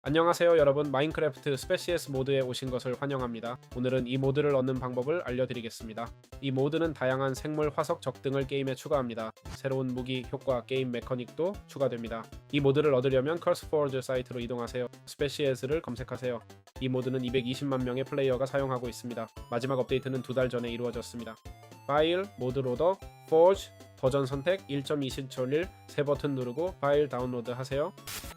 안녕하세요 여러분, 마인크래프트 스페시스 모드에 오신 것을 환영합니다. 오늘은 이 모드를 얻는 방법을 알려드리겠습니다. 이 모드는 다양한 생물, 화석, 적 등을 게임에 추가합니다. 새로운 무기, 효과, 게임 메커닉도 추가됩니다. 이 모드를 얻으려면 curseforge 사이트로 이동하세요. 스페시스를 검색하세요. 이 모드는 220만 명의 플레이어가 사용하고 있습니다. 마지막 업데이트는 2달 전에 이루어졌습니다. 파일, 모드 로더, forge, 버전 선택 1.20.1 새 버튼 누르고 파일 다운로드 하세요.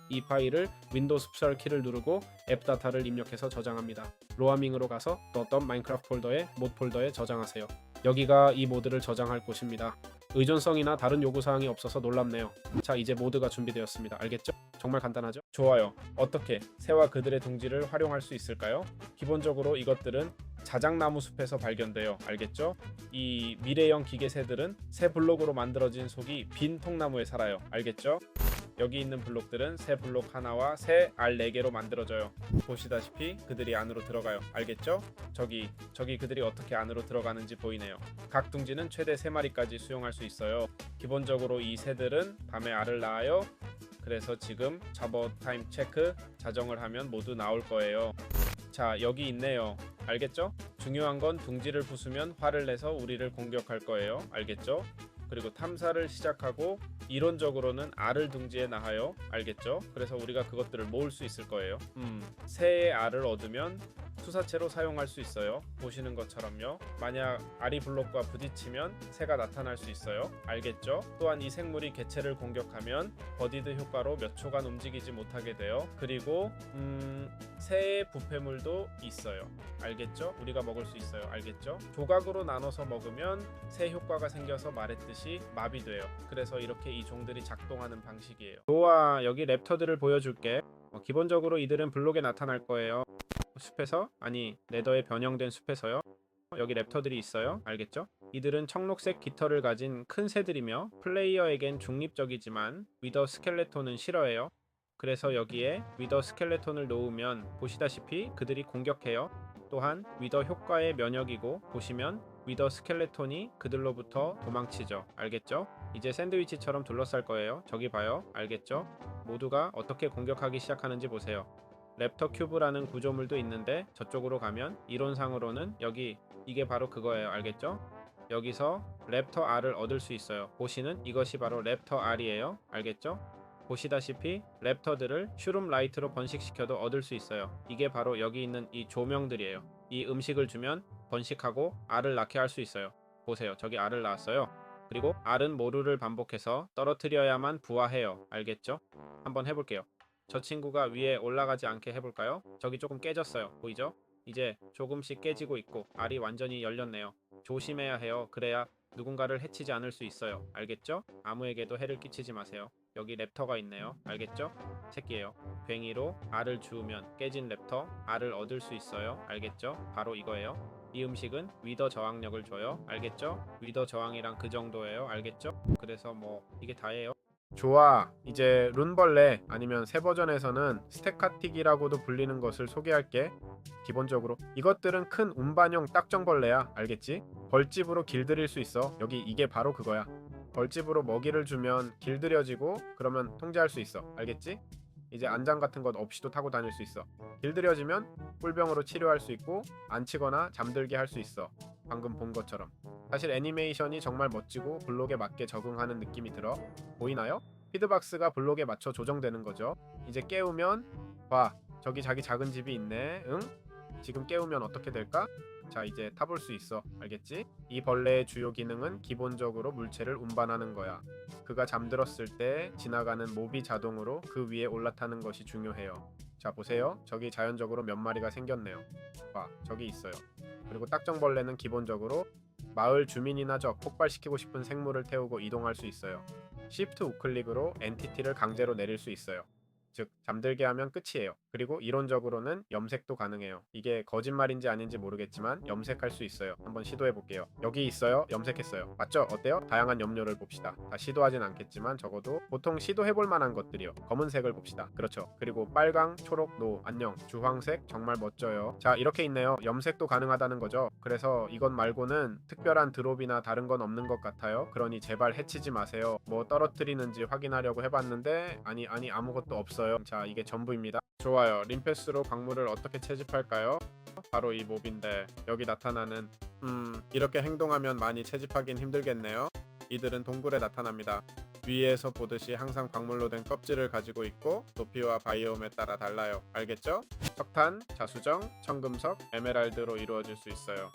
이 파일을 윈도우 스페셜 키를 누르고 앱 다타를 입력해서 저장합니다. 로아밍으로 가서 떴던 마인크래프트 폴더에 못 폴더에 저장하세요. 여기가 이 모드를 저장할 곳입니다. 의존성이나 다른 요구사항이 없어서 놀랍네요. 자, 이제 모드가 준비되었습니다. 알겠죠? 정말 간단하죠? 좋아요. 어떻게 새와 그들의 둥지를 활용할 수 있을까요? 기본적으로 이것들은 자작나무 숲에서 발견돼요. 알겠죠? 이 미래형 기계새들은 새 블록으로 만들어진 속이 빈 통나무에 살아요. 알겠죠? 여기 있는 블록들은 새 블록 하나와 새 알 4개로 만들어져요. 보시다시피 그들이 안으로 들어가요. 알겠죠? 저기 그들이 어떻게 안으로 들어가는지 보이네요. 각 둥지는 최대 3마리까지 수용할 수 있어요. 기본적으로 이 새들은 밤에 알을 낳아요. 그래서 지금 잡어 타임 체크 자정을 하면 모두 나올 거예요. 자, 여기 있네요. 알겠죠? 중요한 건 둥지를 부수면 화를 내서 우리를 공격할 거예요. 알겠죠? 그리고 탐사를 시작하고 이론적으로는 알을 둥지에 낳아요. 알겠죠? 그래서 우리가 그것들을 모을 수 있을 거예요. 새의 알을 얻으면 투사체로 사용할 수 있어요. 보시는 것처럼요. 만약 알이 블록과 부딪히면 새가 나타날 수 있어요. 알겠죠? 또한 이 생물이 개체를 공격하면 버디드 효과로 몇 초간 움직이지 못하게 돼요. 그리고 새의 부패물도 있어요. 알겠죠? 우리가 먹을 수 있어요. 알겠죠? 조각으로 나눠서 먹으면 새 효과가 생겨서 말했듯이 마비돼요. 그래서 이렇게 이 종들이 작동하는 방식이에요. 좋아, 여기 랩터들을 보여줄게. 기본적으로 이들은 블록에 나타날 거예요. 숲에서, 아니 네더에 변형된 숲에서요. 여기 랩터들이 있어요. 알겠죠? 이들은 청록색 깃털을 가진 큰 새들이며 플레이어에겐 중립적이지만 위더 스켈레톤은 싫어해요. 그래서 여기에 위더 스켈레톤을 놓으면 보시다시피 그들이 공격해요. 또한 위더 효과의 면역이고 보시면 위더 스켈레톤이 그들로부터 도망치죠. 알겠죠? 이제 샌드위치처럼 둘러쌀 거예요. 저기 봐요. 알겠죠? 모두가 어떻게 공격하기 시작하는지 보세요. 랩터 큐브라는 구조물도 있는데 저쪽으로 가면 이론상으로는 여기 이게 바로 그거예요. 알겠죠? 여기서 랩터 R을 얻을 수 있어요. 보시는 이것이 바로 랩터 R이에요. 알겠죠? 보시다시피 랩터들을 슈룸 라이트로 번식시켜도 얻을 수 있어요. 이게 바로 여기 있는 이 조명들이에요. 이 음식을 주면 번식하고 알을 낳게 할 수 있어요. 보세요. 저기 알을 낳았어요. 그리고 알은 모루를 반복해서 떨어뜨려야만 부화해요. 알겠죠? 한번 해볼게요. 저 친구가 위에 올라가지 않게 해볼까요? 저기 조금 깨졌어요. 보이죠? 이제 조금씩 깨지고 있고 알이 완전히 열렸네요. 조심해야 해요. 그래야 누군가를 해치지 않을 수 있어요. 알겠죠? 아무에게도 해를 끼치지 마세요. 여기 랩터가 있네요. 알겠죠? 새끼예요. 괭이로 알을 주우면 깨진 랩터 알을 얻을 수 있어요. 알겠죠? 바로 이거예요. 이 음식은 위더 저항력을 줘요. 알겠죠? 위더 저항이랑 그 정도예요. 알겠죠? 그래서 뭐 이게 다예요. 좋아. 이제 룬벌레 아니면 새 버전에서는 스테카틱이라고도 불리는 것을 소개할게. 기본적으로 이것들은 큰 운반용 딱정벌레야. 알겠지? 벌집으로 길들일 수 있어. 여기 이게 바로 그거야. 벌집으로 먹이를 주면 길들여지고 그러면 통제할 수 있어. 알겠지? 이제 안장 같은 것 없이도 타고 다닐 수 있어. 길들여지면 꿀병으로 치료할 수 있고 안 치거나 잠들게 할 수 있어. 방금 본 것처럼. 사실 애니메이션이 정말 멋지고 블록에 맞게 적응하는 느낌이 들어. 보이나요? 피드박스가 블록에 맞춰 조정되는 거죠. 이제 깨우면 봐. 저기 자기 작은 집이 있네. 응? 지금 깨우면 어떻게 될까? 자, 이제 타볼 수 있어. 알겠지? 이 벌레의 주요 기능은 기본적으로 물체를 운반하는 거야. 그가 잠들었을 때 지나가는 몹이 자동으로 그 위에 올라타는 것이 중요해요. 자, 보세요. 저기 자연적으로 몇 마리가 생겼네요. 봐, 저기 있어요. 그리고 딱정벌레는 기본적으로 마을 주민이나 적 폭발시키고 싶은 생물을 태우고 이동할 수 있어요. Shift 우클릭으로 엔티티를 강제로 내릴 수 있어요. 즉 잠들게 하면 끝이에요. 그리고 이론적으로는 염색도 가능해요. 이게 거짓말인지 아닌지 모르겠지만 염색할 수 있어요. 한번 시도해 볼게요. 여기 있어요. 염색했어요. 맞죠? 어때요? 다양한 염료를 봅시다. 다 시도하진 않겠지만 적어도 보통 시도해 볼 만한 것들이요. 검은색을 봅시다. 그렇죠. 그리고 빨강, 초록, 노, 안녕. 주황색 정말 멋져요. 자, 이렇게 있네요. 염색도 가능하다는 거죠. 그래서 이것 말고는 특별한 드롭이나 다른 건 없는 것 같아요. 그러니 제발 해치지 마세요. 뭐 떨어뜨리는지 확인하려고 해봤는데 아니 아무것도 없어요. 없어요. 자, 이게 전부입니다. 좋아요. 림패스로 광물을 어떻게 채집할까요? 바로 이 몹인데 여기 나타나는 이렇게 행동하면 많이 채집하긴 힘들겠네요. 이들은 동굴에 나타납니다. 위에서 보듯이 항상 광물로 된 껍질을 가지고 있고 높이와 바이옴에 따라 달라요. 알겠죠? 석탄, 자수정, 청금석, 에메랄드로 이루어질 수 있어요.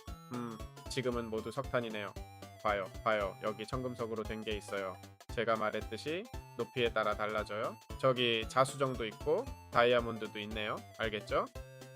지금은 모두 석탄이네요. 봐요. 여기 청금석으로 된 게 있어요. 제가 말했듯이 높이에 따라 달라져요. 저기 자수정도 있고 다이아몬드도 있네요. 알겠죠?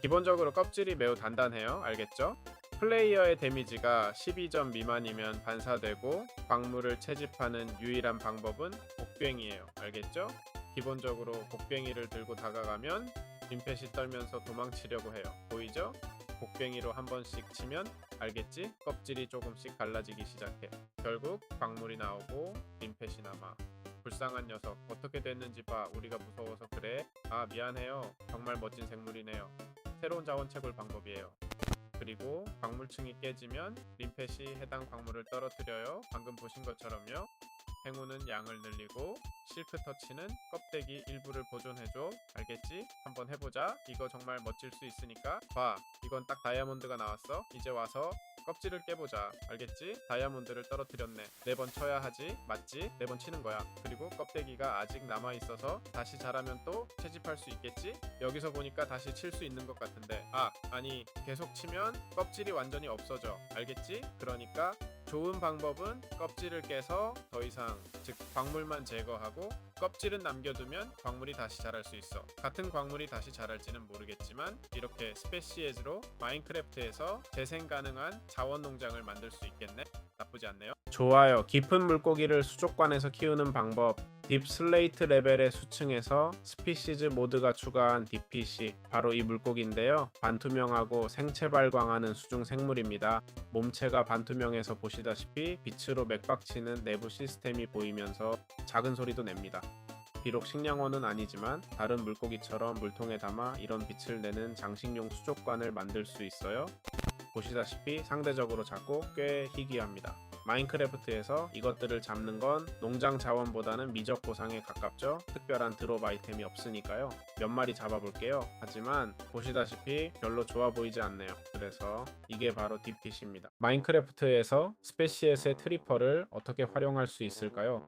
기본적으로 껍질이 매우 단단해요. 알겠죠? 플레이어의 데미지가 12점 미만이면 반사되고 광물을 채집하는 유일한 방법은 곡괭이에요. 알겠죠? 기본적으로 곡괭이를 들고 다가가면 림펫이 떨면서 도망치려고 해요. 보이죠? 곡괭이로 한 번씩 치면 알겠지? 껍질이 조금씩 갈라지기 시작해. 결국 광물이 나오고 림펫이 남아. 불쌍한 녀석. 어떻게 됐는지 봐. 우리가 무서워서 그래? 아, 미안해요. 정말 멋진 생물이네요. 새로운 자원 채굴 방법이에요. 그리고 광물층이 깨지면 림펫이 해당 광물을 떨어뜨려요. 방금 보신 것처럼요. 행운은 양을 늘리고 실크 터치는 껍데기 일부를 보존해줘. 알겠지? 한번 해보자. 이거 정말 멋질 수 있으니까. 봐, 이건 딱 다이아몬드가 나왔어. 이제 와서 껍질을 깨보자. 알겠지? 다이아몬드를 떨어뜨렸네. 4번 쳐야 하지. 맞지? 4번 치는 거야. 그리고 껍데기가 아직 남아있어서 다시 자라면 또 채집할 수 있겠지? 여기서 보니까 다시 칠 수 있는 것 같은데, 아니 계속 치면 껍질이 완전히 없어져. 알겠지? 그러니까 좋은 방법은 껍질을 깨서 더 이상, 즉 광물만 제거하고 껍질은 남겨두면 광물이 다시 자랄 수 있어. 같은 광물이 다시 자랄지는 모르겠지만 이렇게 스페시에즈로 마인크래프트에서 재생 가능한 자원 농장을 만들 수 있겠네. 나쁘지 않네요. 좋아요. 깊은 물고기를 수족관에서 키우는 방법. 딥 슬레이트 레벨의 수층에서 스피시즈 모드가 추가한 DPC, 바로 이 물고기인데요. 반투명하고 생체 발광하는 수중 생물입니다. 몸체가 반투명해서 보시다시피 빛으로 맥박치는 내부 시스템이 보이면서 작은 소리도 냅니다. 비록 식량원은 아니지만 다른 물고기처럼 물통에 담아 이런 빛을 내는 장식용 수족관을 만들 수 있어요. 보시다시피 상대적으로 작고 꽤 희귀합니다. 마인크래프트에서 이것들을 잡는 건 농장 자원보다는 미적 보상에 가깝죠. 특별한 드롭 아이템이 없으니까요. 몇 마리 잡아볼게요. 하지만 보시다시피 별로 좋아 보이지 않네요. 그래서 이게 바로 DPC입니다. 마인크래프트에서 스페시에스의 트리퍼를 어떻게 활용할 수 있을까요?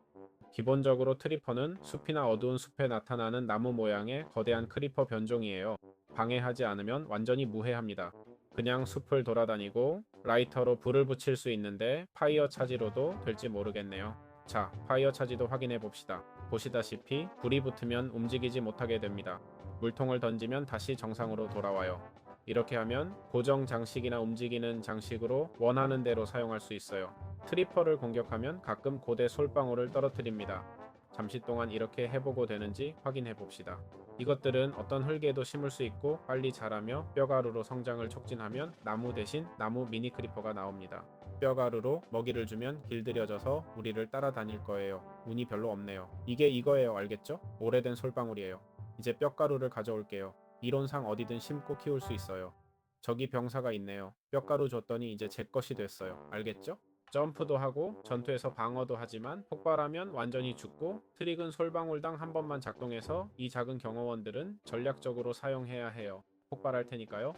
기본적으로 트리퍼는 숲이나 어두운 숲에 나타나는 나무 모양의 거대한 크리퍼 변종이에요. 방해하지 않으면 완전히 무해합니다. 그냥 숲을 돌아다니고 라이터로 불을 붙일 수 있는데 파이어 차지로도 될지 모르겠네요. 자, 파이어 차지도 확인해 봅시다. 보시다시피 불이 붙으면 움직이지 못하게 됩니다. 물통을 던지면 다시 정상으로 돌아와요. 이렇게 하면 고정 장식이나 움직이는 장식으로 원하는 대로 사용할 수 있어요. 트리퍼를 공격하면 가끔 고대 솔방울을 떨어뜨립니다. 잠시 동안 이렇게 해보고 되는지 확인해 봅시다. 이것들은 어떤 흙에도 심을 수 있고 빨리 자라며 뼈가루로 성장을 촉진하면 나무 대신 나무 미니 크리퍼가 나옵니다. 뼈가루로 먹이를 주면 길들여져서 우리를 따라다닐 거예요. 운이 별로 없네요. 이게 이거예요. 알겠죠? 오래된 솔방울이에요. 이제 뼈가루를 가져올게요. 이론상 어디든 심고 키울 수 있어요. 저기 병사가 있네요. 뼈가루 줬더니 이제 제 것이 됐어요. 알겠죠? 점프도 하고 전투에서 방어도 하지만 폭발하면 완전히 죽고 트릭은 솔방울당 한 번만 작동해서 이 작은 경호원들은 전략적으로 사용해야 해요. 폭발할 테니까요.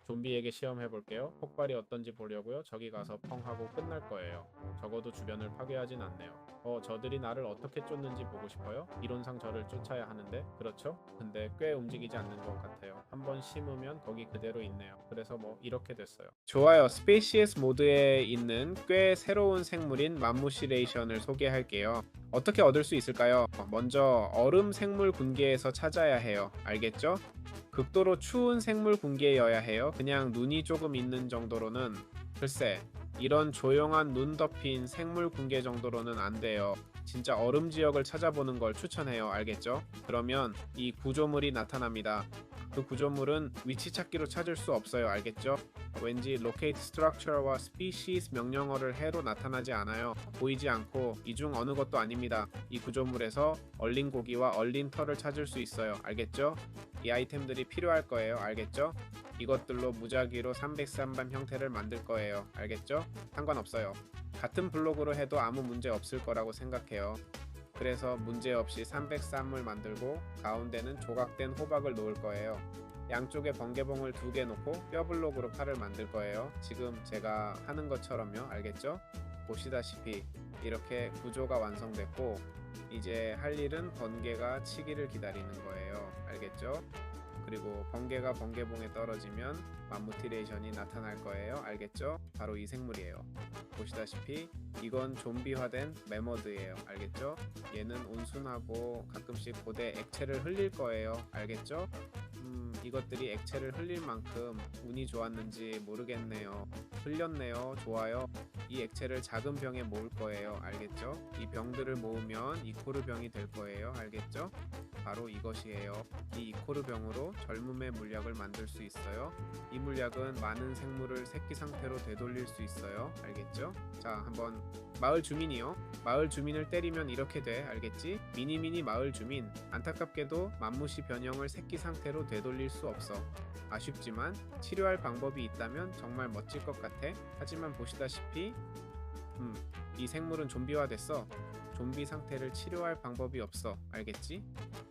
좀비에게 시험해볼게요. 폭발이 어떤지 보려고요. 저기 가서 펑 하고 끝날 거예요. 적어도 주변을 파괴하진 않네요. 저들이 나를 어떻게 쫓는지 보고 싶어요? 이론상 저를 쫓아야 하는데 그렇죠? 근데 꽤 움직이지 않는 것 같아요. 한번 심으면 거기 그대로 있네요. 그래서 뭐 이렇게 됐어요. 좋아요. 스페이시에스 모드에 있는 꽤 새로운 생물인 맘무시레이션을 소개할게요. 어떻게 얻을 수 있을까요? 먼저 얼음 생물 군계에서 찾아야 해요. 알겠죠? 극도로 추운 생물 군계여야 해요. 그냥 눈이 조금 있는 정도로는 글쎄 이런 조용한 눈 덮인 생물 군계 정도로는 안 돼요. 진짜 얼음 지역을 찾아보는 걸 추천해요. 알겠죠? 그러면 이 구조물이 나타납니다. 그 구조물은 위치 찾기로 찾을 수 없어요. 알겠죠? 왠지 locate structure와 species 명령어를 해로 나타나지 않아요. 보이지 않고 이 중 어느 것도 아닙니다. 이 구조물에서 얼린 고기와 얼린 털을 찾을 수 있어요. 알겠죠? 이 아이템들이 필요할 거예요. 알겠죠? 이것들로 무작위로 303반 형태를 만들 거예요. 알겠죠? 상관없어요. 같은 블록으로 해도 아무 문제 없을 거라고 생각해요. 그래서 문제없이 303을 만들고 가운데는 조각된 호박을 놓을 거예요. 양쪽에 번개봉을 2개 놓고 뼈블록으로 팔을 만들 거예요. 지금 제가 하는 것처럼요. 알겠죠? 보시다시피 이렇게 구조가 완성됐고 이제 할 일은 번개가 치기를 기다리는 거예요. 알겠죠? 그리고 번개가 번개봉에 떨어지면 맘무티레이션이 나타날 거예요. 알겠죠? 바로 이 생물이에요. 보시다시피 이건 좀비화된 매머드예요. 알겠죠? 얘는 온순하고 가끔씩 고대 액체를 흘릴 거예요. 알겠죠? 이것들이 액체를 흘릴 만큼 운이 좋았는지 모르겠네요. 흘렸네요. 좋아요. 이 액체를 작은 병에 모을 거예요. 알겠죠? 이 병들을 모으면 이코르 병이 될 거예요. 알겠죠? 바로 이것이에요. 이 이코르 병으로 젊음의 물약을 만들 수 있어요. 이 물약은 많은 생물을 새끼 상태로 되돌릴 수 있어요. 알겠죠? 자, 한번 마을 주민이요. 마을 주민을 때리면 이렇게 돼. 알겠지? 미니미니 마을 주민. 안타깝게도 맘무시 변형을 새끼 상태로 되돌릴 수 없어. 아쉽지만 치료할 방법이 있다면 정말 멋질 것 같아. 하지만 보시다시피 이 생물은 좀비화 됐어. 좀비 상태를 치료할 방법이 없어. 알겠지?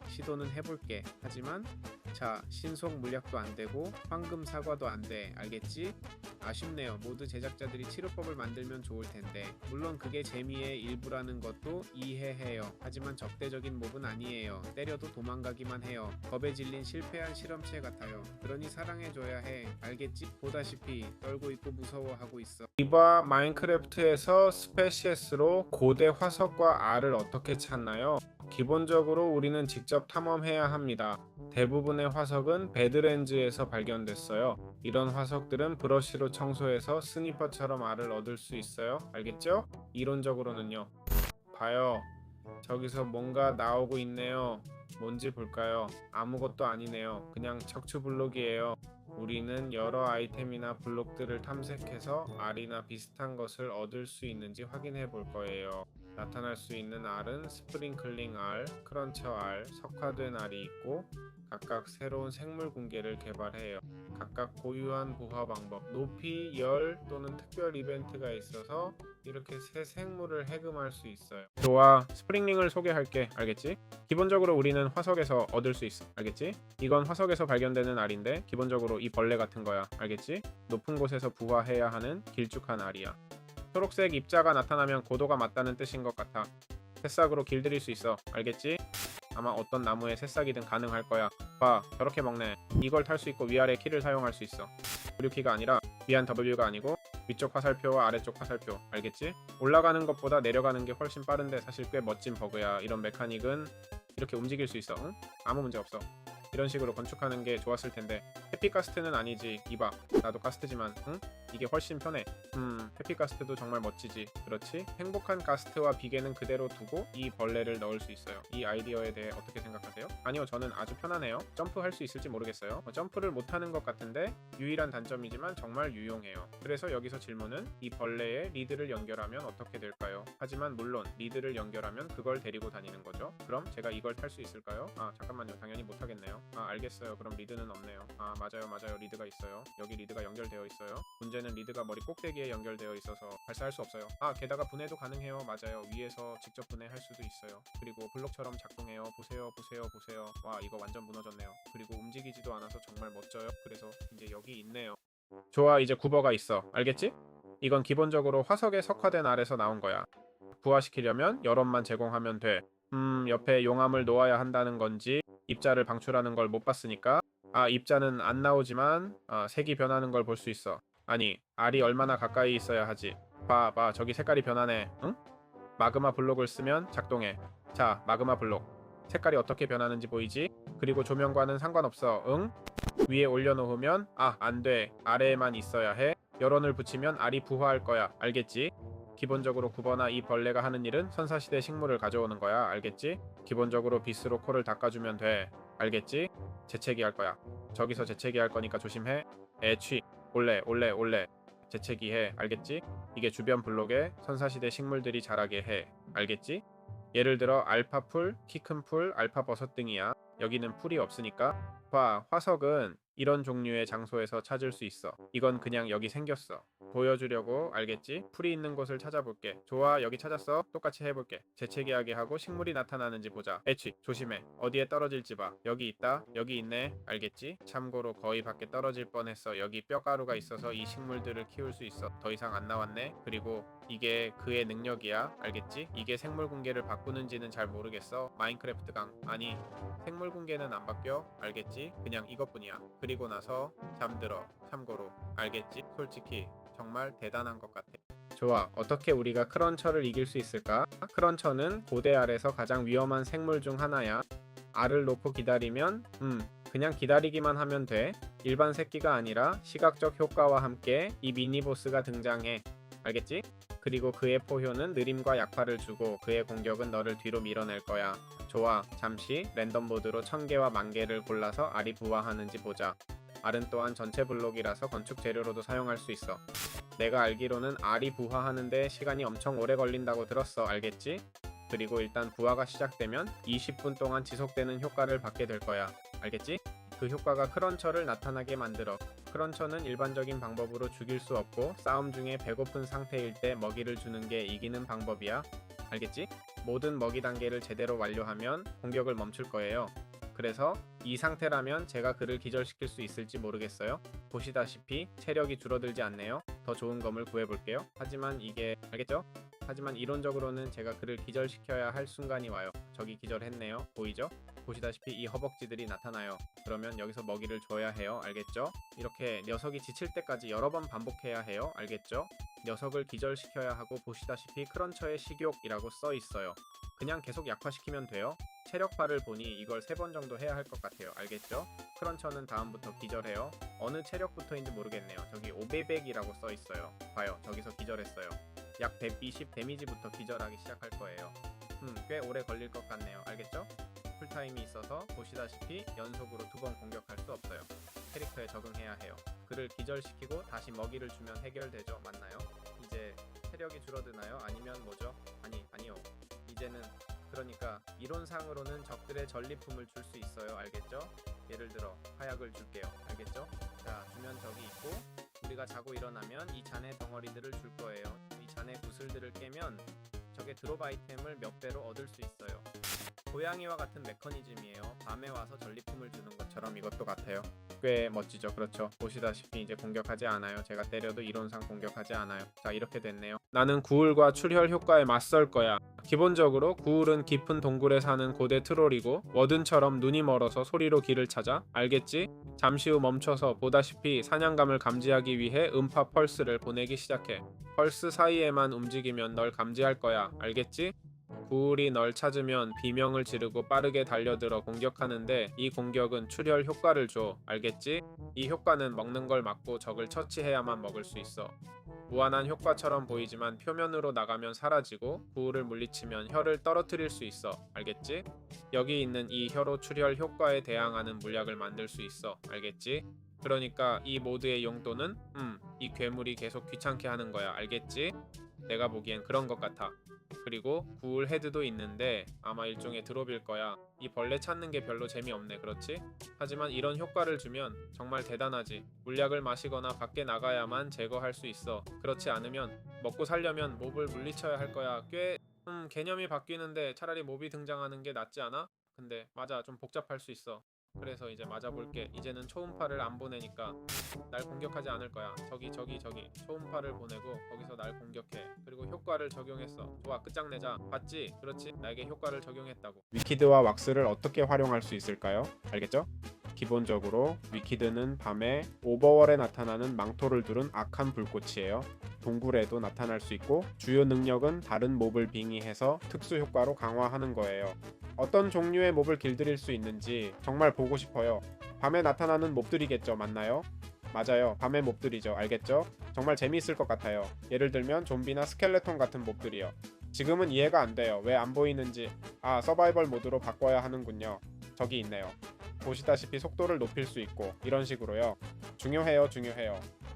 시도는 해볼게. 하지만 자, 신속 물약도 안되고 황금 사과도 안돼. 알겠지? 아쉽네요. 모두 제작자들이 치료법을 만들면 좋을텐데. 물론 그게 재미의 일부라는 것도 이해해요. 하지만 적대적인 몹은 아니에요. 때려도 도망가기만 해요. 겁에 질린 실패한 실험체 같아요. 그러니 사랑해줘야 해. 알겠지? 보다시피 떨고 있고 무서워하고 있어. 이바 마인크래프트에서 스페시스로 고대 화석과 알을 어떻게 찾나요? 기본적으로 우리는 직접 탐험해야 합니다. 대부분의 화석은 배드랜즈에서 발견됐어요. 이런 화석들은 브러쉬로 청소해서 스니퍼처럼 알을 얻을 수 있어요. 알겠죠? 이론적으로는요. 봐요. 저기서 뭔가 나오고 있네요. 뭔지 볼까요? 아무것도 아니네요. 그냥 척추 블록이에요. 우리는 여러 아이템이나 블록들을 탐색해서 알이나 비슷한 것을 얻을 수 있는지 확인해 볼 거예요. 나타날 수 있는 알은 스프링클링 알, 크런처 알, 석화된 알이 있고 각각 새로운 생물 군계를 개발해요. 각각 고유한 부화 방법, 높이, 열 또는 특별 이벤트가 있어서 이렇게 새 생물을 해금할 수 있어요. 좋아, 스프링링을 소개할게. 알겠지? 기본적으로 우리는 화석에서 얻을 수 있어. 알겠지? 이건 화석에서 발견되는 알인데 기본적으로 이 벌레 같은 거야. 알겠지? 높은 곳에서 부화해야 하는 길쭉한 알이야. 초록색 입자가 나타나면 고도가 맞다는 뜻인 것 같아. 새싹으로 길들일 수 있어. 알겠지? 아마 어떤 나무에 새싹이든 가능할 거야. 봐, 저렇게 먹네. 이걸 탈 수 있고 위아래 키를 사용할 수 있어. W키가 아니라 위안 W가 아니고 위쪽 화살표와 아래쪽 화살표. 알겠지? 올라가는 것보다 내려가는 게 훨씬 빠른데 사실 꽤 멋진 버그야. 이런 메카닉은 이렇게 움직일 수 있어. 응? 아무 문제 없어. 이런 식으로 건축하는 게 좋았을 텐데. 해피가스트는 아니지. 이봐, 나도 가스트지만 응? 이게 훨씬 편해. 해피가스트도 정말 멋지지. 그렇지? 행복한 가스트와 비계는 그대로 두고 이 벌레를 넣을 수 있어요. 이 아이디어에 대해 어떻게 생각하세요? 아니요, 저는 아주 편하네요. 점프할 수 있을지 모르겠어요. 점프를 못하는 것 같은데 유일한 단점이지만 정말 유용해요. 그래서 여기서 질문은 이 벌레에 리드를 연결하면 어떻게 될까요? 하지만 물론 리드를 연결하면 그걸 데리고 다니는 거죠. 그럼 제가 이걸 탈 수 있을까요? 아, 잠깐만요. 당연히 못하겠네요. 아, 알겠어요. 그럼 리드는 없네요. 아, 맞아요. 리드가 있어요. 여기 리드가 연결되어 있어요. 문제는 리드가 머리 꼭대기에 연결되어 있어서 발사할 수 없어요. 아, 게다가 분해도 가능해요. 맞아요. 위에서 직접 분해할 수도 있어요. 그리고 블록처럼 작동해요. 보세요. 와, 이거 완전 무너졌네요. 그리고 움직이지도 않아서 정말 멋져요. 그래서 이제 여기 있네요. 좋아, 이제 굽어가 있어. 알겠지? 이건 기본적으로 화석에 석화된 알에서 나온 거야. 부화시키려면 여론만 제공하면 돼. 옆에 용암을 놓아야 한다는 건지 입자를 방출하는 걸 못 봤으니까. 아, 입자는 안 나오지만 색이 변하는 걸 볼 수 있어. 아니, 알이 얼마나 가까이 있어야 하지. 봐, 저기 색깔이 변하네. 응? 마그마 블록을 쓰면 작동해. 자, 마그마 블록. 색깔이 어떻게 변하는지 보이지? 그리고 조명과는 상관없어. 응? 위에 올려놓으면 안 돼. 아래에만 있어야 해. 여론을 붙이면 알이 부화할 거야. 알겠지? 기본적으로 구버나 이 벌레가 하는 일은 선사시대 식물을 가져오는 거야. 알겠지? 기본적으로 빗으로 코를 닦아주면 돼. 알겠지? 재채기 할 거야. 저기서 재채기 할 거니까 조심해. 애취. 올래. 재채기 해. 알겠지? 이게 주변 블록에 선사시대 식물들이 자라게 해. 알겠지? 예를 들어 알파풀, 키 큰 풀, 알파버섯 등이야. 여기는 풀이 없으니까. 봐, 화석은 이런 종류의 장소에서 찾을 수 있어. 이건 그냥 여기 생겼어. 보여주려고. 알겠지? 풀이 있는 곳을 찾아볼게. 좋아, 여기 찾았어. 똑같이 해볼게. 재채기하게 하고 식물이 나타나는지 보자. 애취 조심해. 어디에 떨어질지 봐. 여기 있다. 여기 있네. 알겠지? 참고로 거의 밖에 떨어질 뻔했어. 여기 뼈가루가 있어서 이 식물들을 키울 수 있어. 더 이상 안 나왔네. 그리고 이게 그의 능력이야. 알겠지? 이게 생물 공개를 바꾸는지는 잘 모르겠어. 마인크래프트 강. 아니, 생물 공개는 안 바뀌어. 알겠지? 그냥 이것뿐이야. 그리고 나서 잠들어. 참고로. 알겠지? 솔직히 정말 대단한 것 같아. 좋아. 어떻게 우리가 크런처를 이길 수 있을까? 크런처는 고대 알에서 가장 위험한 생물 중 하나야. 알을 놓고 기다리면 그냥 기다리기만 하면 돼. 일반 새끼가 아니라 시각적 효과와 함께 이 미니보스가 등장해. 알겠지? 그리고 그의 포효는 느림과 약파를 주고 그의 공격은 너를 뒤로 밀어낼 거야. 좋아. 잠시 랜덤 모드로 1000개와 10,000개를 골라서 알이 부화하는지 보자. 알은 또한 전체 블록이라서 건축 재료로도 사용할 수 있어. 내가 알기로는 알이 부화하는데 시간이 엄청 오래 걸린다고 들었어. 알겠지? 그리고 일단 부화가 시작되면 20분 동안 지속되는 효과를 받게 될 거야. 알겠지? 그 효과가 크런처를 나타나게 만들어. 크런처는 일반적인 방법으로 죽일 수 없고 싸움 중에 배고픈 상태일 때 먹이를 주는 게 이기는 방법이야. 알겠지? 모든 먹이 단계를 제대로 완료하면 공격을 멈출 거예요. 그래서 이 상태라면 제가 그를 기절시킬 수 있을지 모르겠어요. 보시다시피 체력이 줄어들지 않네요. 더 좋은 검을 구해볼게요. 하지만 이게 알겠죠? 하지만 이론적으로는 제가 그를 기절시켜야 할 순간이 와요. 저기 기절했네요. 보이죠? 보시다시피 이 허벅지들이 나타나요. 그러면 여기서 먹이를 줘야 해요. 알겠죠? 이렇게 녀석이 지칠 때까지 여러 번 반복해야 해요. 알겠죠? 녀석을 기절시켜야 하고 보시다시피 크런처의 식욕이라고 써 있어요. 그냥 계속 약화시키면 돼요. 체력파를 보니 이걸 3번 정도 해야 할 것 같아요. 알겠죠? 크런처는 다음부터 기절해요. 어느 체력부터인지 모르겠네요. 저기 500이라고 써 있어요. 봐요. 저기서 기절했어요. 약 120 데미지부터 기절하기 시작할 거예요. 꽤 오래 걸릴 것 같네요. 알겠죠? 풀타임이 있어서 보시다시피 연속으로 2번 공격할 수 없어요. 캐릭터에 적응해야 해요. 그를 기절시키고 다시 먹이를 주면 해결되죠. 맞나요? 이제 체력이 줄어드나요? 아니면 뭐죠? 아니요. 이제는 그러니까 이론상으로는 적들의 전리품을 줄 수 있어요. 알겠죠? 예를 들어 화약을 줄게요. 알겠죠? 자, 주면 저기 있고 우리가 자고 일어나면 이 잔해 덩어리들을 줄 거예요. 이 잔해 구슬들을 깨면 적의 드롭 아이템을 몇 배로 얻을 수 있어요. 고양이와 같은 메커니즘이에요. 밤에 와서 전리품을 주는 것처럼 이것도 같아요. 꽤 멋지죠. 그렇죠. 보시다시피 이제 공격하지 않아요. 제가 때려도 이론상 공격하지 않아요. 자, 이렇게 됐네요. 나는 구울과 출혈 효과에 맞설 거야. 기본적으로 구울은 깊은 동굴에 사는 고대 트롤이고 워든처럼 눈이 멀어서 소리로 길을 찾아. 알겠지? 잠시 후 멈춰서 보다시피 사냥감을 감지하기 위해 음파 펄스를 보내기 시작해. 펄스 사이에만 움직이면 널 감지할 거야. 알겠지? 구울이 널 찾으면 비명을 지르고 빠르게 달려들어 공격하는데 이 공격은 출혈 효과를 줘. 알겠지? 이 효과는 먹는 걸 막고 적을 처치해야만 먹을 수 있어. 무한한 효과처럼 보이지만 표면으로 나가면 사라지고 구울을 물리치면 혀를 떨어뜨릴 수 있어. 알겠지? 여기 있는 이 혀로 출혈 효과에 대항하는 물약을 만들 수 있어. 알겠지? 그러니까 이 모드의 용도는 이 괴물이 계속 귀찮게 하는 거야. 알겠지? 내가 보기엔 그런 것 같아. 그리고 구울 헤드도 있는데 아마 일종의 드롭일 거야. 이 벌레 찾는 게 별로 재미없네. 그렇지? 하지만 이런 효과를 주면 정말 대단하지. 물약을 마시거나 밖에 나가야만 제거할 수 있어. 그렇지 않으면 먹고 살려면 몹을 물리쳐야 할 거야. 꽤 개념이 바뀌는데 차라리 몹이 등장하는 게 낫지 않아? 근데 맞아, 좀 복잡할 수 있어. 그래서 이제 맞아볼게. 이제는 초음파를 안 보내니까 날 공격하지 않을 거야. 저기 초음파를 보내고 거기서 날 공격해. 그리고 효과를 적용했어. 좋아, 끝장내자. 봤지? 그렇지? 나에게 효과를 적용했다고. 위키드와 왁스를 어떻게 활용할 수 있을까요? 알겠죠? 기본적으로 위키드는 밤에 오버월에 나타나는 망토를 두른 악한 불꽃이에요. 동굴에도 나타날 수 있고 주요 능력은 다른 몹을 빙의해서 특수 효과로 강화하는 거예요. 어떤 종류의 몹을 길들일 수 있는지 정말 보고 싶어요. 밤에 나타나는 몹들이겠죠. 맞나요? 맞아요. 밤의 몹들이죠. 알겠죠? 정말 재미있을 것 같아요. 예를 들면 좀비나 스켈레톤 같은 몹들이요. 지금은 이해가 안 돼요. 왜 안 보이는지. 서바이벌 모드로 바꿔야 하는군요. 저기 있네요. 보시다시피 속도를 높일 수 있고 이런 식으로요. 중요해요.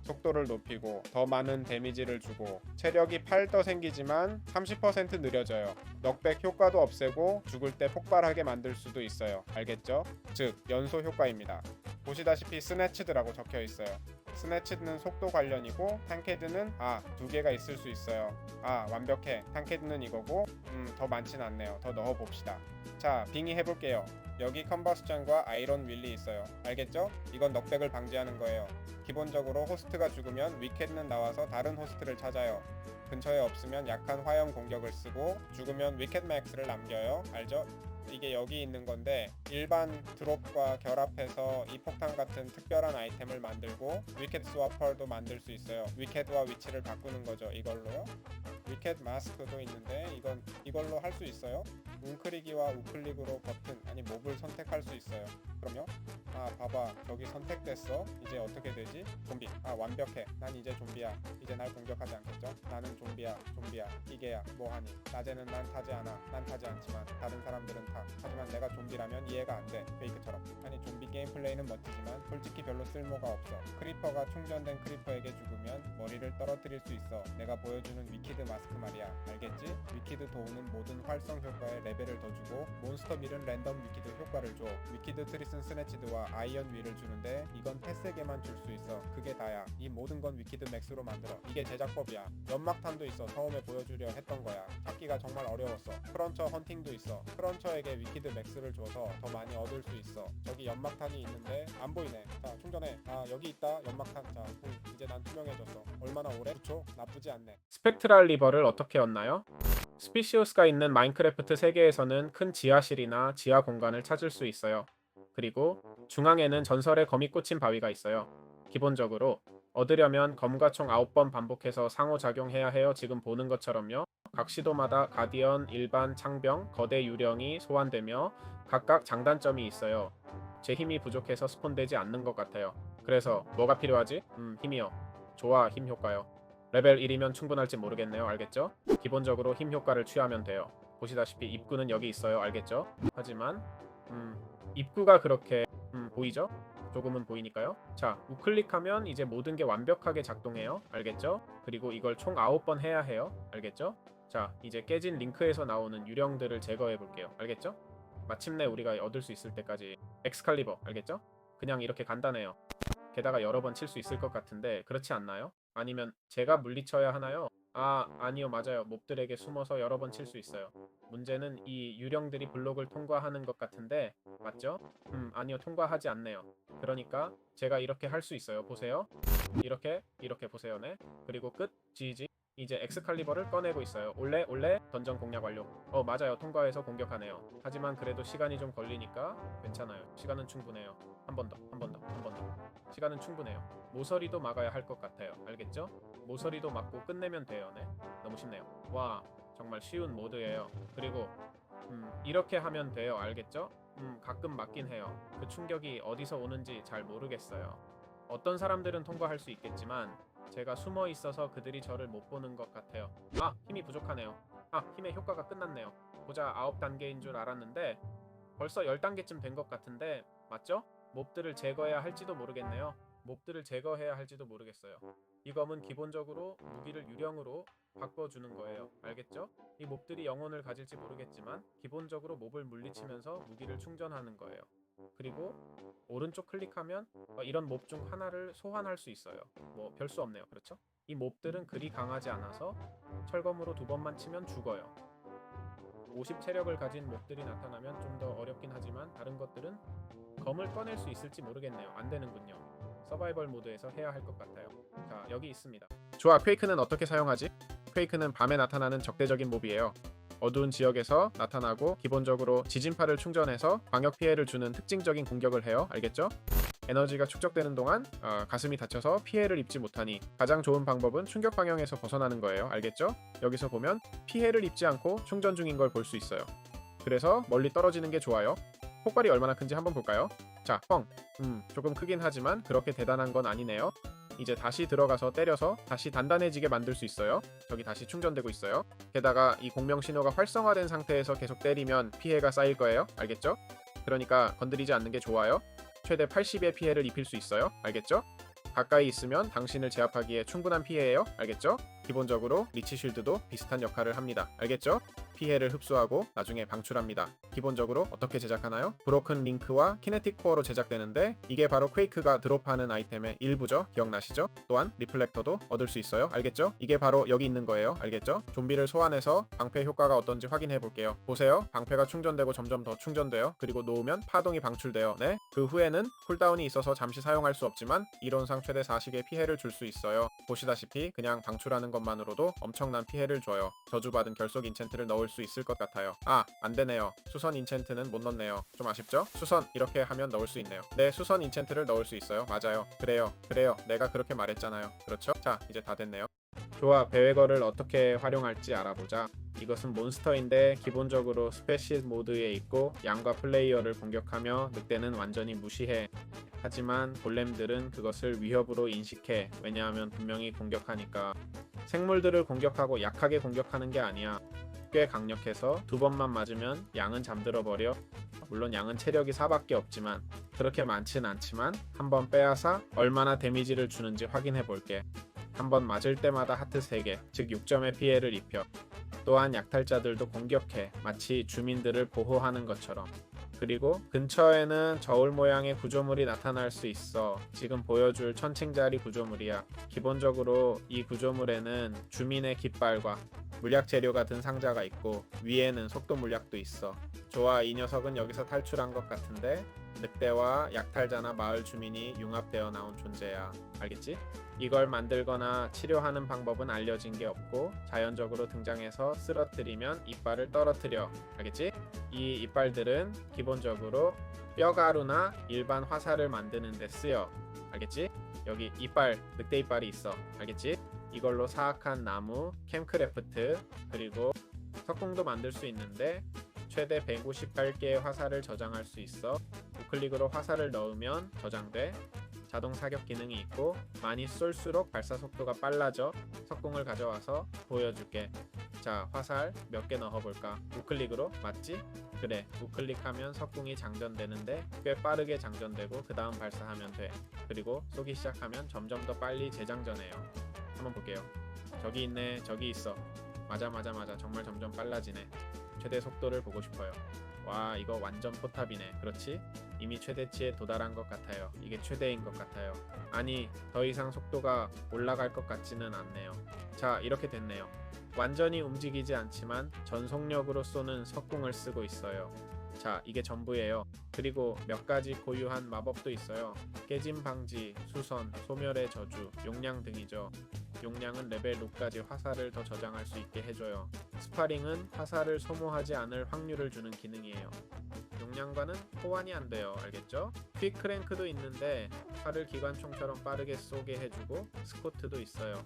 속도를 높이고 더 많은 데미지를 주고 체력이 8 더 생기지만 30% 느려져요. 넉백 효과도 없애고 죽을 때 폭발하게 만들 수도 있어요. 알겠죠? 즉 연소 효과입니다. 보시다시피 스네치드라고 적혀 있어요. 스네치드는 속도 관련이고 탕캐드는 두 개가 있을 수 있어요. 완벽해. 탕캐드는 이거고 더 많진 않네요. 더 넣어봅시다. 자, 빙의 해볼게요. 여기 컨버스션과 아이론 윌리 있어요. 알겠죠? 이건 넉백을 방지하는 거예요. 기본적으로 호스트가 죽으면 위켓는 나와서 다른 호스트를 찾아요. 근처에 없으면 약한 화염 공격을 쓰고 죽으면 위켓 맥스를 남겨요. 알죠? 이게 여기 있는 건데 일반 드롭과 결합해서 이 폭탄 같은 특별한 아이템을 만들고 위켓 스와퍼도 만들 수 있어요. 위켓과 위치를 바꾸는 거죠. 이걸로요. 위켓 마스크도 있는데 이걸로 할 수 있어요. 웅크리기와 우클릭으로 버튼 몹을 선택할 수 있어요. 그럼요. 봐봐, 저기 선택됐어. 이제 어떻게 되지? 좀비. 완벽해. 난 이제 좀비야. 이제 날 공격하지 않겠죠? 나는 좀비야. 이게야. 뭐하니? 낮에는 난 타지 않아. 난 타지 않지만 다른 사람들은 타. 하지만 내가 좀비라면 이해가 안 돼. 페이크처럼. 좀비 게임 플레이는 멋지지만 솔직히 별로 쓸모가 없어. 크리퍼가 충전된 크리퍼에게 죽으면 머리를 떨어뜨릴 수 있어. 내가 보여주는 위키드 마스크 말이야. 알겠지? 위키드 도우는 모든 활성 효과에 레벨을 더 주고 몬스터 밀은 랜덤 위키드 효과를 줘. 위키드 트리슨 스네치드와 아이언 윌을 주는데 이건 패스에게만 줄 수 있어. 그게 다야. 이 모든 건 위키드 맥스로 만들어. 이게 제작법이야. 연막탄도 있어. 처음에 보여주려 했던 거야. 찾기가 정말 어려웠어. 크런처 헌팅도 있어. 크런처에게 위키드 맥스를 줘서 더 많이 얻을 수 있어. 저기 연막탄이 있는데 안 보이네. 자, 충전해. 여기 있다. 연막탄. 자, 이제 난 투명해졌어. 얼마나 오래? 9초? 나쁘지 않네. 스펙트랄 리버를 어떻게 얻나요? 스피시우스가 있는 마인크래프트 세계에서는 큰 지하실이나 지하 공간을 찾을 수 있어요. 그리고 중앙에는 전설의 검이 꽂힌 바위가 있어요. 기본적으로 얻으려면 검과 총 9번 반복해서 상호작용해야 해요. 지금 보는 것처럼요. 각 시도마다 가디언, 일반, 창병, 거대 유령이 소환되며 각각 장단점이 있어요. 제 힘이 부족해서 스폰되지 않는 것 같아요. 그래서 뭐가 필요하지? 힘이요. 좋아, 힘 효과요. 레벨 1이면 충분할지 모르겠네요. 알겠죠? 기본적으로 힘 효과를 취하면 돼요. 보시다시피 입구는 여기 있어요. 알겠죠? 하지만 입구가 그렇게 보이죠? 조금은 보이니까요. 자, 우클릭하면 이제 모든 게 완벽하게 작동해요. 알겠죠? 그리고 이걸 총 9번 해야 해요. 알겠죠? 자, 이제 깨진 링크에서 나오는 유령들을 제거해 볼게요. 알겠죠? 마침내 우리가 얻을 수 있을 때까지 엑스칼리버. 알겠죠? 그냥 이렇게 간단해요. 게다가 여러 번 칠 수 있을 것 같은데 그렇지 않나요? 아니면 제가 물리쳐야 하나요? 아니요, 맞아요. 몹들에게 숨어서 여러 번 칠 수 있어요. 문제는 이 유령들이 블록을 통과하는 것 같은데 맞죠? 아니요, 통과하지 않네요. 그러니까 제가 이렇게 할 수 있어요. 보세요. 이렇게 보세요. 네. 그리고 끝. GG. 이제 엑스칼리버를 꺼내고 있어요. 올레 던전 공략 완료. 맞아요. 통과해서 공격하네요. 하지만 그래도 시간이 좀 걸리니까 괜찮아요. 시간은 충분해요. 한 번 더. 시간은 충분해요. 모서리도 막아야 할 것 같아요. 알겠죠? 모서리도 막고 끝내면 돼요. 네. 너무 쉽네요. 와, 정말 쉬운 모드예요. 그리고 이렇게 하면 돼요. 알겠죠? 가끔 맞긴 해요. 그 충격이 어디서 오는지 잘 모르겠어요. 어떤 사람들은 통과할 수 있겠지만 제가 숨어 있어서 그들이 저를 못 보는 것 같아요. 힘이 부족하네요. 힘의 효과가 끝났네요. 보자, 9단계인 줄 알았는데 벌써 10단계쯤 된 것 같은데 맞죠? 몹들을 제거해야 할지도 모르겠네요. 몹들을 제거해야 할지도 모르겠어요. 이 검은 기본적으로 무기를 유령으로 바꿔주는 거예요. 알겠죠? 이 몹들이 영혼을 가질지 모르겠지만 기본적으로 몹을 물리치면서 무기를 충전하는 거예요. 그리고 오른쪽 클릭하면 이런 몹 중 하나를 소환할 수 있어요. 뭐 별 수 없네요. 그렇죠? 이 몹들은 그리 강하지 않아서 철검으로 2번만 치면 죽어요. 50 체력을 가진 몹들이 나타나면 좀 더 어렵긴 하지만 다른 것들은 검을 꺼낼 수 있을지 모르겠네요. 안 되는군요. 서바이벌 모드에서 해야 할 것 같아요. 자, 여기 있습니다. 좋아, 퀘이크는 어떻게 사용하지? 퀘이크는 밤에 나타나는 적대적인 몹이에요. 어두운 지역에서 나타나고 기본적으로 지진파를 충전해서 광역 피해를 주는 특징적인 공격을 해요. 알겠죠? 에너지가 축적되는 동안 가슴이 다쳐서 피해를 입지 못하니 가장 좋은 방법은 충격 방향에서 벗어나는 거예요. 알겠죠? 여기서 보면 피해를 입지 않고 충전 중인 걸 볼 수 있어요. 그래서 멀리 떨어지는 게 좋아요. 폭발이 얼마나 큰지 한번 볼까요? 자, 조금 크긴 하지만 그렇게 대단한 건 아니네요. 이제 다시 들어가서 때려서 다시 단단해지게 만들 수 있어요. 저기 다시 충전되고 있어요. 게다가 이 공명 신호가 활성화된 상태에서 계속 때리면 피해가 쌓일 거예요. 알겠죠? 그러니까 건드리지 않는 게 좋아요. 최대 80의 피해를 입힐 수 있어요. 알겠죠? 가까이 있으면 당신을 제압하기에 충분한 피해예요. 알겠죠? 기본적으로 리치 쉴드도 비슷한 역할을 합니다. 알겠죠? 피해를 흡수하고 나중에 방출합니다. 기본적으로 어떻게 제작하나요? 브로큰 링크와 키네틱 코어로 제작되는데 이게 바로 퀘이크가 드롭하는 아이템의 일부죠. 기억나시죠? 또한 리플렉터도 얻을 수 있어요. 알겠죠? 이게 바로 여기 있는 거예요. 알겠죠? 좀비를 소환해서 방패 효과가 어떤지 확인해 볼게요. 보세요. 방패가 충전되고 점점 더 충전돼요. 그리고 놓으면 파동이 방출돼요. 네? 그 후에는 쿨다운이 있어서 잠시 사용할 수 없지만 이론상 최대 40의 피해를 줄 수 있어요. 보시다시피 그냥 방출하는 것만으로도 엄청난 피해를 줘요. 저주받은 결속 인챈트를 넣을 수 있을 것 같아요. 아, 안 되네요. 수선 인챈트는 못 넣네요. 좀 아쉽죠? 수선 이렇게 하면 넣을 수 있네요. 네, 수선 인챈트를 넣을 수 있어요. 맞아요. 그래요. 내가 그렇게 말했잖아요. 그렇죠? 자, 이제 다 됐네요. 좋아, 배회거를 어떻게 활용할지 알아보자. 이것은 몬스터인데 기본적으로 스페시스 모드에 있고 양과 플레이어를 공격하며 늑대는 완전히 무시해. 하지만 골렘들은 그것을 위협으로 인식해. 왜냐하면 분명히 공격하니까. 생물들을 공격하고 약하게 공격하는 게 아니야. 꽤 강력해서 두 번만 맞으면 양은 잠들어 버려. 물론 양은 체력이 4밖에 없지만 그렇게 많진 않지만 한번 빼앗아 얼마나 데미지를 주는지 확인해 볼게. 한번 맞을 때마다 하트 3개, 즉 6점의 피해를 입혀. 또한 약탈자들도 공격해, 마치 주민들을 보호하는 것처럼. 그리고 근처에는 저울 모양의 구조물이 나타날 수 있어. 지금 보여줄 천칭짜리 구조물이야. 기본적으로 이 구조물에는 주민의 깃발과 물약 재료가 든 상자가 있고 위에는 속도 물약도 있어. 좋아, 이 녀석은 여기서 탈출한 것 같은데 늑대와 약탈자나 마을 주민이 융합되어 나온 존재야. 알겠지? 이걸 만들거나 치료하는 방법은 알려진 게 없고 자연적으로 등장해서 쓰러뜨리면 이빨을 떨어뜨려. 알겠지? 이 이빨들은 기본적으로 뼈가루나 일반 화살을 만드는 데 쓰여. 알겠지? 여기 이빨, 늑대 이빨이 있어. 알겠지? 이걸로 사악한 나무, 캠크래프트, 그리고 석궁도 만들 수 있는데 최대 158개의 화살을 저장할 수 있어. 우클릭으로 화살을 넣으면 저장돼. 자동 사격 기능이 있고 많이 쏠수록 발사 속도가 빨라져. 석궁을 가져와서 보여줄게. 자, 화살 몇 개 넣어볼까? 우클릭으로 맞지? 그래, 우클릭하면 석궁이 장전되는데 꽤 빠르게 장전되고 그 다음 발사하면 돼. 그리고 쏘기 시작하면 점점 더 빨리 재장전해요. 한번 볼게요. 저기 있네, 저기 있어. 맞아. 정말 점점 빨라지네. 최대 속도를 보고 싶어요. 와, 이거 완전 포탑이네. 그렇지? 이미 최대치에 도달한 것 같아요. 이게 최대인 것 같아요. 아니, 더 이상 속도가 올라갈 것 같지는 않네요. 자, 이렇게 됐네요. 완전히 움직이지 않지만 전속력으로 쏘는 석궁을 쓰고 있어요. 자, 이게 전부예요. 그리고 몇 가지 고유한 마법도 있어요. 깨짐 방지, 수선, 소멸의 저주, 용량 등이죠. 용량은 레벨 6까지 화살을 더 저장할 수 있게 해줘요. 스파링은 화살을 소모하지 않을 확률을 주는 기능이에요. 용량과는 호환이 안 돼요. 알겠죠? 퀵 크랭크도 있는데 활을 기관총처럼 빠르게 쏘게 해주고 스코트도 있어요.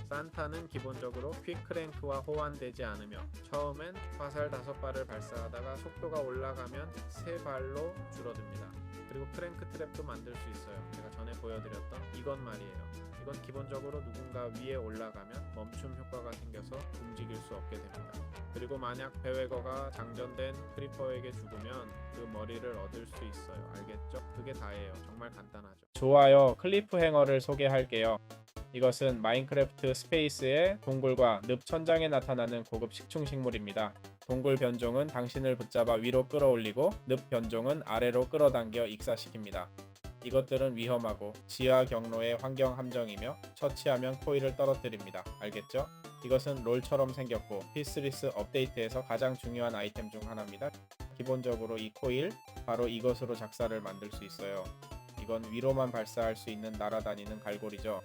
산타는 기본적으로 퀵 크랭크와 호환되지 않으며 처음엔 화살 5발을 발사하다가 속도가 올라가면 3발로 줄어듭니다. 그리고 크랭크 트랩도 만들 수 있어요. 제가 전에 보여드렸던 이건 말이에요. 이건 기본적으로 누군가 위에 올라가면 멈춤 효과가 생겨서 움직일 수 없게 됩니다. 그리고 만약 배회거가 장전된 크리퍼에게 죽으면 그 머리를 얻을 수 있어요. 알겠죠? 그게 다예요. 정말 간단하죠. 좋아요. 클리프행어를 소개할게요. 이것은 마인크래프트 스페이스의 동굴과 늪 천장에 나타나는 고급 식충식물입니다. 동굴 변종은 당신을 붙잡아 위로 끌어올리고 늪 변종은 아래로 끌어당겨 익사시킵니다. 이것들은 위험하고 지하 경로의 환경 함정이며 처치하면 코일을 떨어뜨립니다. 알겠죠? 이것은 롤처럼 생겼고 피스리스 업데이트에서 가장 중요한 아이템 중 하나입니다. 기본적으로 이 코일, 바로 이것으로 작사를 만들 수 있어요. 이건 위로만 발사할 수 있는 날아다니는 갈고리죠.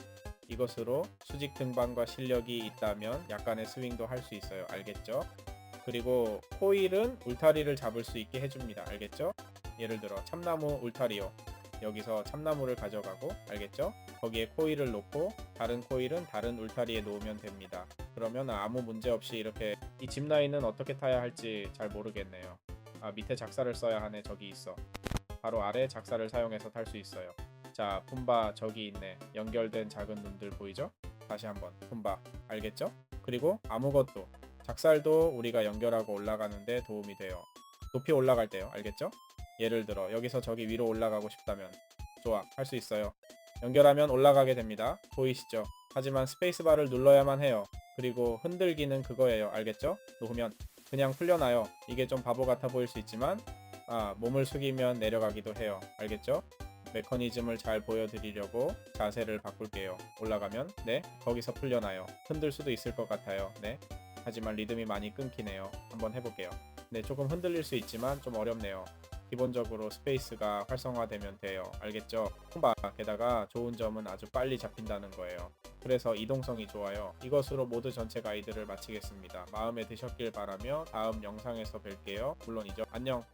이것으로 수직 등반과 실력이 있다면 약간의 스윙도 할 수 있어요. 알겠죠? 그리고 코일은 울타리를 잡을 수 있게 해줍니다. 알겠죠? 예를 들어 참나무 울타리요. 여기서 참나무를 가져가고, 알겠죠? 거기에 코일을 놓고 다른 코일은 다른 울타리에 놓으면 됩니다. 그러면 아무 문제 없이 이렇게. 이 짚라인은 어떻게 타야 할지 잘 모르겠네요. 아, 밑에 작사를 써야 하네. 저기 있어. 바로 아래 작사를 사용해서 탈 수 있어요. 자, 품바 저기 있네. 연결된 작은 눈들 보이죠? 다시 한번 품바. 알겠죠? 그리고 아무것도, 작살도 우리가 연결하고 올라가는데 도움이 돼요. 높이 올라갈 때요. 알겠죠? 예를 들어 여기서 저기 위로 올라가고 싶다면, 좋아, 할 수 있어요. 연결하면 올라가게 됩니다. 보이시죠? 하지만 스페이스바를 눌러야만 해요. 그리고 흔들기는 그거예요. 알겠죠? 놓으면 그냥 풀려나요. 이게 좀 바보 같아 보일 수 있지만 몸을 숙이면 내려가기도 해요. 알겠죠? 메커니즘을 잘 보여드리려고 자세를 바꿀게요. 올라가면 네, 거기서 풀려나요. 흔들 수도 있을 것 같아요. 네, 하지만 리듬이 많이 끊기네요. 한번 해볼게요. 네, 조금 흔들릴 수 있지만 좀 어렵네요. 기본적으로 스페이스가 활성화되면 돼요. 알겠죠? 게다가 좋은 점은 아주 빨리 잡힌다는 거예요. 그래서 이동성이 좋아요. 이것으로 모두 전체 가이드를 마치겠습니다. 마음에 드셨길 바라며 다음 영상에서 뵐게요. 물론이죠. 안녕.